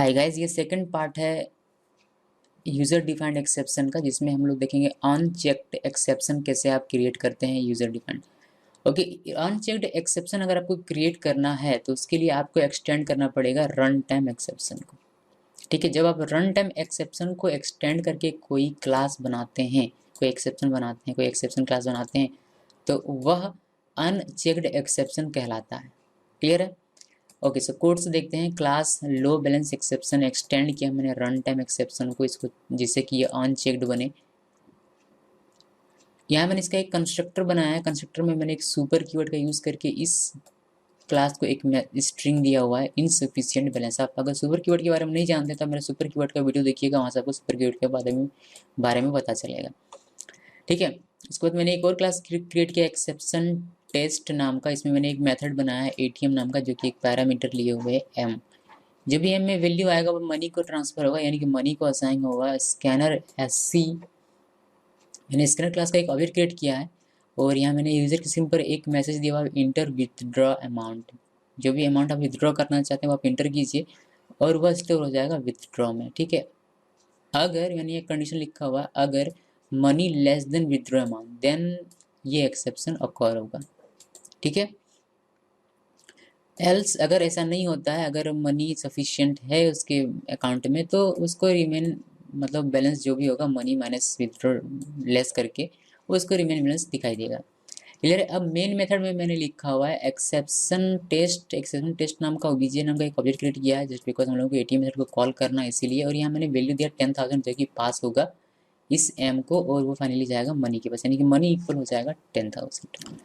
Hi guys, ये second part है user defined exception का, जिसमें हम लोग देखेंगे अनचेक्ड एक्सेप्शन कैसे आप क्रिएट करते हैं user defined. Okay, unchecked exception अगर आपको क्रिएट करना है तो उसके लिए आपको एक्सटेंड करना पड़ेगा रन टाइम एक्सेप्शन को। ठीक है, जब आप रन टाइम एक्सेप्शन को एक्सटेंड करके कोई क्लास बनाते हैं, कोई एक्सेप्शन बनाते हैं, कोई एक्सेप्शन क्लास बनाते हैं, तो वह अनचेक्ड एक्सेप्शन कहलाता है। क्लियर है? ओके, सो कोड से देखते हैं। क्लास लो बैलेंस एक्सेप्शन एक्सटेंड किया मैंने रन टाइम एक्सेप्शन को, इसको जिससे कि ये अनचेक्ड बने। यहाँ मैंने इसका एक कंस्ट्रक्टर बनाया है। कंस्ट्रक्टर में मैंने एक सुपर कीवर्ड का यूज़ करके इस क्लास को एक स्ट्रिंग दिया हुआ है इनसफिशिएंट बैलेंस। आप अगर सुपर कीवर्ड के बारे में नहीं जानते तो मेरा सुपर कीवर्ड का वीडियो देखिएगा, वहाँ से आपको सुपर कीवर्ड के बारे में पता चलेगा। ठीक है, उसके बाद मैंने एक और क्लास क्रिएट किया एक्सेप्शन टेस्ट नाम का। इसमें मैंने एक मेथड बनाया है एटीएम नाम का, जो कि एक पैरामीटर लिए हुए है एम। जब भी एम में वैल्यू आएगा वो मनी को ट्रांसफर होगा, यानी कि मनी को असाइन होगा। स्कैनर एससी, मैंने स्कैनर क्लास का एक ऑब्जेक्ट क्रिएट किया है और यहाँ मैंने यूजर के सिम पर एक मैसेज दिया हुआ है इंटर विथड्रॉ अमाउंट। जो भी अमाउंट आप विथड्रॉ करना चाहते हैं वो आप इंटर कीजिए और वह स्टोर हो जाएगा विथड्रॉ में। ठीक है, अगर यानी एक कंडीशन लिखा हुआ अगर money less than withdraw amount, then ये एक्सेप्शन अकर होगा। ठीक है, एल्स अगर ऐसा नहीं होता है, अगर मनी सफिशिएंट है उसके अकाउंट में, तो उसको रिमेन मतलब बैलेंस जो भी होगा मनी माइनस विथड्रॉ लेस करके उसको रिमेन बैलेंस दिखाई देगा। क्लियर है? अब मेन मेथड में मैंने लिखा हुआ है एक्सेप्शन टेस्ट नाम का ओबीजे नाम का एक ऑब्जेक्ट क्रिएट किया है, जस्ट बिकॉज हम लोगों को एटीएम मेथड को कॉल करना है इसीलिए। और यहाँ मैंने वैल्यू दिया 10,000 जो कि पास होगा इस एम को और वो फाइनली जाएगा मनी के पास, यानी कि मनी इक्वल हो जाएगा 10,000।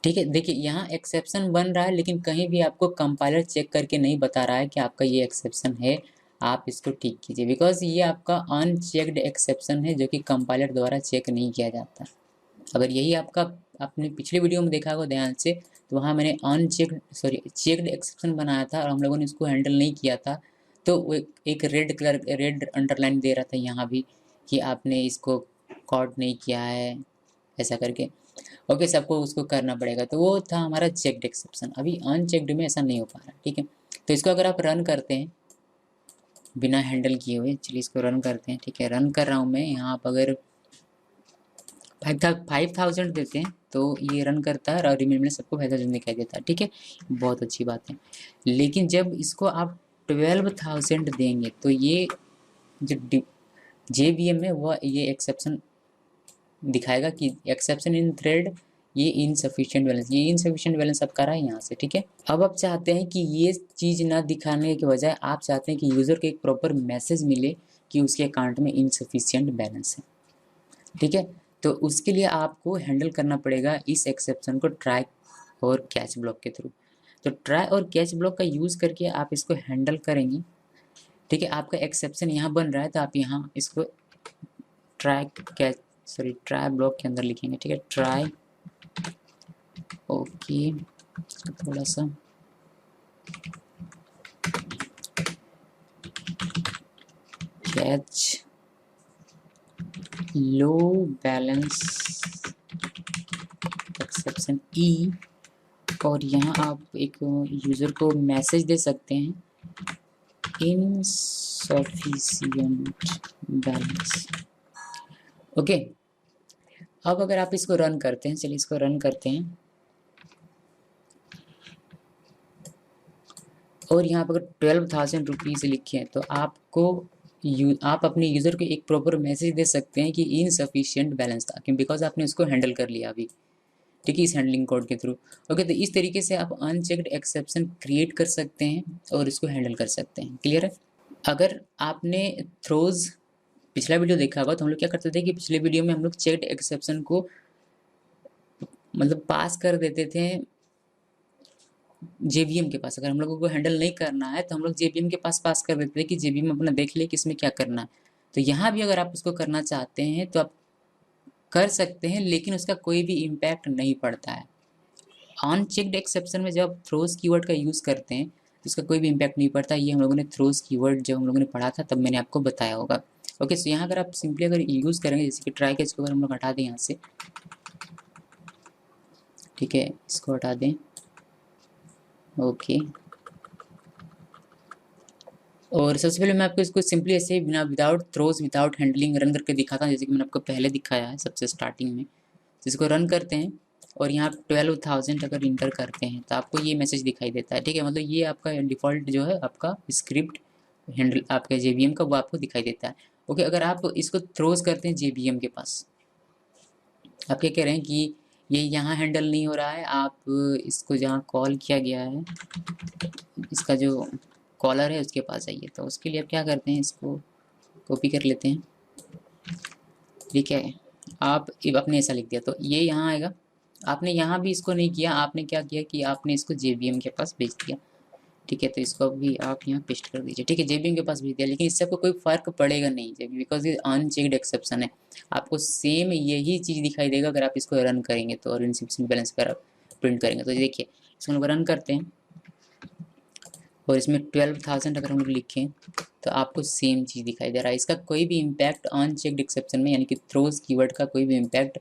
ठीक है, देखिए यहाँ एक्सेप्शन बन रहा है, लेकिन कहीं भी आपको कंपाइलर चेक करके नहीं बता रहा है कि आपका ये एक्सेप्शन है, आप इसको ठीक कीजिए, बिकॉज ये आपका अनचेक्ड एक्सेप्शन है जो कि कंपाइलर द्वारा चेक नहीं किया जाता। अगर यही आपका आपने पिछले वीडियो में देखा होगा ध्यान से, तो वहाँ मैंने चेक्ड एक्सेप्शन बनाया था और हम लोगों ने इसको हैंडल नहीं किया था, तो वो एक रेड अंडरलाइन दे रहा था यहाँ भी कि आपने इसको कॉड नहीं किया है, ऐसा करके। ओके, सबको उसको करना पड़ेगा, तो वो था हमारा चेक्ड एक्सेप्शन। अभी अनचेक्ड में ऐसा नहीं हो पा रहा। ठीक है, तो इसको अगर आप रन करते हैं बिना हैंडल किए हुए, चलिए इसको रन करते हैं। ठीक है, रन कर रहा हूँ मैं। यहाँ आप अगर 5,000 देते हैं तो ये रन करता है और रिमेन में सबको 5,000 दिखाई देता है। ठीक है, बहुत अच्छी बात है। लेकिन जब इसको आप 12,000 देंगे तो ये जो JVM है वह ये एक्सेप्शन दिखाएगा कि एक्सेप्शन इन थ्रेड, ये इनसफिशिएंट बैलेंस, ये इनसफिशिएंट बैलेंस आप करा है यहाँ से। ठीक है, अब आप चाहते हैं कि ये चीज़ ना दिखाने के बजाय आप चाहते हैं कि यूज़र को एक प्रॉपर मैसेज मिले कि उसके अकाउंट में इनसफिशिएंट बैलेंस है। ठीक है, तो उसके लिए आपको हैंडल करना पड़ेगा इस एक्सेप्शन को ट्राई और कैच ब्लॉक के थ्रू। तो ट्राई और कैच ब्लॉक का यूज़ करके आप इसको हैंडल करेंगे। ठीक है, आपका एक्सेप्शन यहाँ बन रहा है तो आप यहाँ इसको ट्राई ब्लॉक के अंदर लिखेंगे। ठीक है, ट्राई, ओके, थोड़ा सा कैच लो बैलेंस एक्सेप्शन ई, और यहाँ आप एक यूज़र को मैसेज दे सकते हैं इनसफिशिएंट बैलेंस। ओके, अब अगर आप इसको रन करते हैं, चलिए इसको रन करते हैं, और यहाँ पर अगर 12,000 रुपीज़ लिखे हैं तो आप अपने यूज़र को एक प्रॉपर मैसेज दे सकते हैं कि इनसफिशिएंट बैलेंस था, क्यों, बिकॉज आपने उसको हैंडल कर लिया अभी। ठीक है, इस हैंडलिंग कोड के थ्रू। ओके, तो इस तरीके से आप अनचेक्ड एक्सेप्शन क्रिएट कर सकते हैं और इसको हैंडल कर सकते हैं। क्लियर है? अगर आपने थ्रोज पिछला वीडियो देखा होगा तो हम लोग क्या करते थे कि पिछले वीडियो में हम लोग चेक्ड एक्सेप्शन को मतलब पास कर देते थे JVM के पास। अगर हम लोगों को हैंडल नहीं करना है तो हम लोग JVM के पास कर देते थे कि JVM अपना देख ले कि इसमें क्या करना है। तो यहाँ भी अगर आप उसको करना चाहते हैं तो आप कर सकते हैं, लेकिन उसका कोई भी इम्पैक्ट नहीं पड़ता है। अनचेक्ड एक्सेप्शन में जब आप थ्रोज कीवर्ड का यूज़ करते हैं तो उसका कोई भी इम्पैक्ट नहीं पड़ता। ये हम लोगों ने थ्रोज कीवर्ड जब हम लोगों ने पढ़ा था तब मैंने आपको बताया होगा। ओके, सो यहाँ अगर आप सिंपली अगर यूज़ करेंगे, जैसे कि ट्राई कैच को अगर हम लोग हटा दें यहाँ से, ठीक है, इसको हटा दें। ओके, और सबसे पहले मैं आपको इसको सिंपली ऐसे ही बिना without throws without handling run करके दिखाता हूँ, जैसे कि मैंने आपको पहले दिखाया है सबसे स्टार्टिंग में। जिसको रन करते हैं और यहाँ 12,000 अगर इंटर करते हैं तो आपको ये मैसेज दिखाई देता है, ठीक है। मतलब ये आपका डिफ़ॉल्ट जो है आपका स्क्रिप्ट हैंडल आपके JVM का वो आपको दिखाई देता है। ओके, अगर आप इसको थ्रोज करते हैं JVM के पास, आप क्या कह रहे हैं कि ये यहाँ हैंडल नहीं हो रहा है, आप इसको जहाँ कॉल किया गया है इसका जो कॉलर है उसके पास जाइए। तो उसके लिए आप क्या करते हैं, इसको कॉपी कर लेते हैं, ठीक है। आप आपने ऐसा लिख दिया तो ये यहाँ आएगा। आपने यहाँ भी इसको नहीं किया, आपने क्या किया कि आपने इसको JVM के पास भेज दिया, ठीक है। तो इसको भी आप यहाँ पेस्ट कर दीजिए, ठीक है। JVM के पास भेज दिया, लेकिन इससे आपको कोई फ़र्क पड़ेगा नहीं, बिकॉज ये अनचेक्ड एक्सेप्शन है। आपको सेम यही चीज़ दिखाई देगा अगर आप इसको रन करेंगे तो, और इनसफिशिएंट बैलेंस अगर आप प्रिंट करेंगे तो। देखिए इसको हम लोग रन करते हैं और इसमें 12,000 अगर हम लोग लिखें तो आपको सेम चीज़ दिखाई दे रहा है। इसका कोई भी इम्पैक्ट अनचेक्ड एक्सेप्शन में, यानी कि थ्रोज कीवर्ड का कोई भी इम्पैक्ट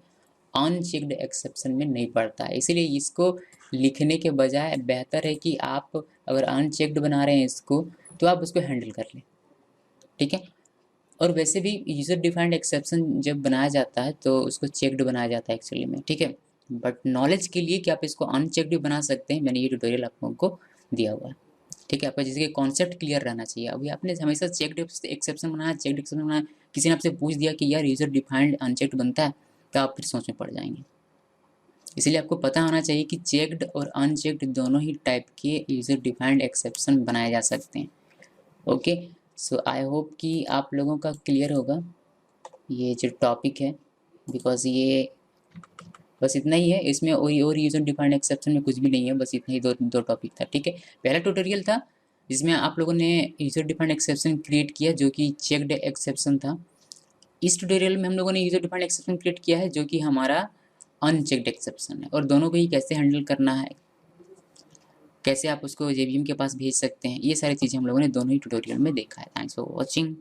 अनचेक्ड एक्सेप्शन में नहीं पड़ता है। इसीलिए इसको लिखने के बजाय बेहतर है कि आप अगर अनचेक्ड बना रहे हैं इसको तो आप उसको हैंडल कर लें, ठीक है। और वैसे भी यूज़र डिफाइंड एक्सेप्शन जब बनाया जाता है तो उसको चेक्ड बनाया जाता है एक्चुअली में, ठीक है। बट नॉलेज के लिए कि आप इसको अनचेक्ड भी बना सकते हैं, मैंने ये ट्यूटोरियल आप लोगों को दिया हुआ है, ठीक है। आपका जिसके कॉन्सेप्ट क्लियर रहना चाहिए। अभी आपने हमेशा चेक्ड एक्सेप्शन बनाया, चेक्ड एक्सेप्शन बनाया, किसी ने आपसे पूछ दिया कि यार यूज़र डिफाइंड अनचेक्ड बनता है, तो आप फिर सोच में पड़ जाएंगे। इसलिए आपको पता होना चाहिए कि चेक्ड और अनचेक्ड दोनों ही टाइप के यूज़र डिफाइंड एक्सेप्शन बनाए जा सकते हैं। ओके, सो आई होप कि आप लोगों का क्लियर होगा ये जो टॉपिक है, बिकॉज ये बस इतना ही है। इसमें और यूज़र डिफाइंड एक्सेप्शन में कुछ भी नहीं है, बस इतना ही दो टॉपिक था, ठीक है। पहला ट्यूटोरियल था जिसमें आप लोगों ने यूज़र डिफाइंड एक्सेप्शन क्रिएट किया जो कि चेक्ड एक्सेप्शन था। इस ट्यूटोरियल में हम लोगों ने यूज़र डिफाइंड एक्सेप्शन क्रिएट किया है जो कि हमारा अनचेक्ड एक्सेप्शन है, और दोनों को ही कैसे हैंडल करना है, कैसे आप उसको JVM के पास भेज सकते हैं, ये सारी चीज़ें हम लोगों ने दोनों ही ट्यूटोरियल में देखा है। Thanks for watching.